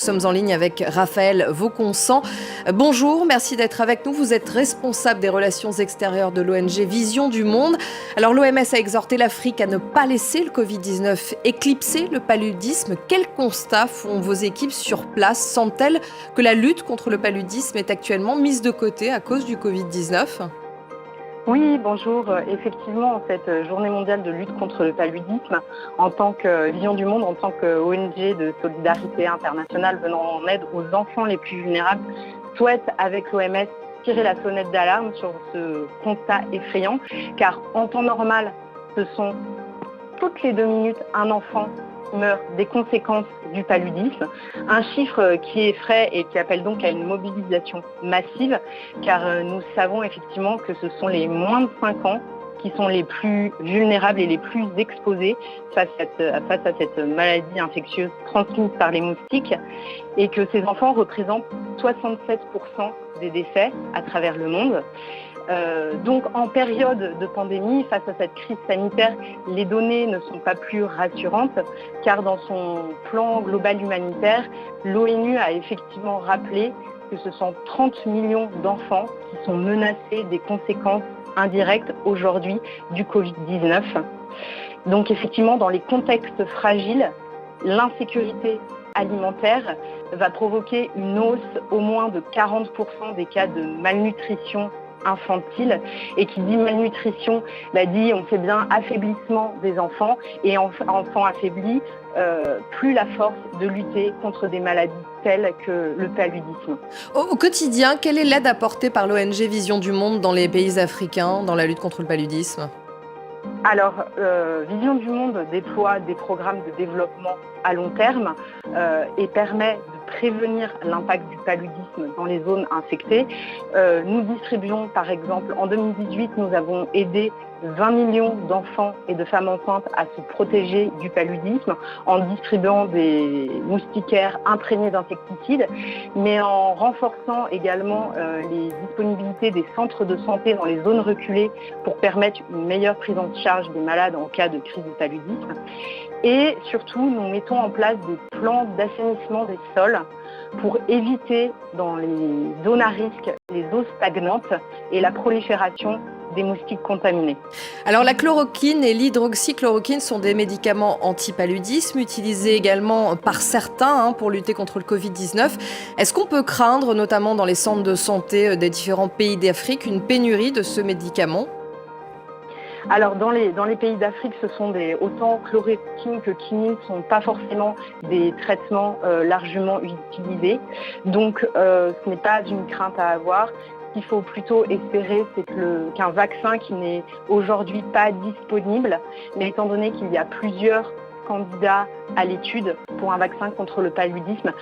Nous sommes en ligne avec Raphaël Vauconsant. Bonjour, merci d'être avec nous. Vous êtes responsable des relations extérieures de l'ONG Vision du Monde. Alors l'OMS a exhorté l'Afrique à ne pas laisser le Covid-19 éclipser le paludisme. Quel constat font vos équipes sur place? Sentent-elles que la lutte contre le paludisme est actuellement mise de côté à cause du Covid-19 ? Oui, bonjour. Effectivement, en cette journée mondiale de lutte contre le paludisme, en tant que Vision du Monde, en tant qu'ONG de solidarité internationale venant en aide aux enfants les plus vulnérables, souhaite avec l'OMS tirer la sonnette d'alarme sur ce constat effrayant, car en temps normal, ce sont toutes les 2 minutes un enfant meurt des conséquences du paludisme, un chiffre qui effraie et qui appelle donc à une mobilisation massive, car nous savons effectivement que ce sont les moins de 5 ans qui sont les plus vulnérables et les plus exposés face à cette maladie infectieuse transmise par les moustiques, et que ces enfants représentent 67% des décès à travers le monde. Donc en période de pandémie, face à cette crise sanitaire, les données ne sont pas plus rassurantes, car dans son plan global humanitaire, l'ONU a effectivement rappelé que ce sont 30 millions d'enfants qui sont menacés des conséquences indirectes aujourd'hui du Covid-19. Donc effectivement, dans les contextes fragiles, l'insécurité alimentaire va provoquer une hausse au moins de 40% des cas de malnutrition infantile, et qui dit malnutrition, dit, on sait bien, affaiblissement des enfants, et enfants affaiblis, plus la force de lutter contre des maladies telles que le paludisme. Au quotidien, quelle est l'aide apportée par l'ONG Vision du Monde dans les pays africains dans la lutte contre le paludisme ? Alors, Vision du Monde déploie des programmes de développement à long terme et permet de prévenir l'impact du paludisme dans les zones infectées. Nous distribuons, par exemple, en 2018, nous avons aidé 20 millions d'enfants et de femmes enceintes à se protéger du paludisme en distribuant des moustiquaires imprégnés d'insecticides, mais en renforçant également les disponibilités des centres de santé dans les zones reculées pour permettre une meilleure prise en charge des malades en cas de crise de paludisme. Et surtout, nous mettons en place des plans d'assainissement des sols pour éviter dans les zones à risque les eaux stagnantes et la prolifération des moustiques contaminés. Alors la chloroquine et l'hydroxychloroquine sont des médicaments anti-paludisme utilisés également par certains pour lutter contre le Covid-19. Est-ce qu'on peut craindre, notamment dans les centres de santé des différents pays d'Afrique, une pénurie de ce médicament ? Alors dans les pays d'Afrique, ce sont autant chloroquine que quinine ne sont pas forcément des traitements largement utilisés. Donc ce n'est pas une crainte à avoir. Ce qu'il faut plutôt espérer, c'est qu'un vaccin qui n'est aujourd'hui pas disponible, mais étant donné qu'il y a plusieurs candidats à l'étude pour un vaccin contre le paludisme,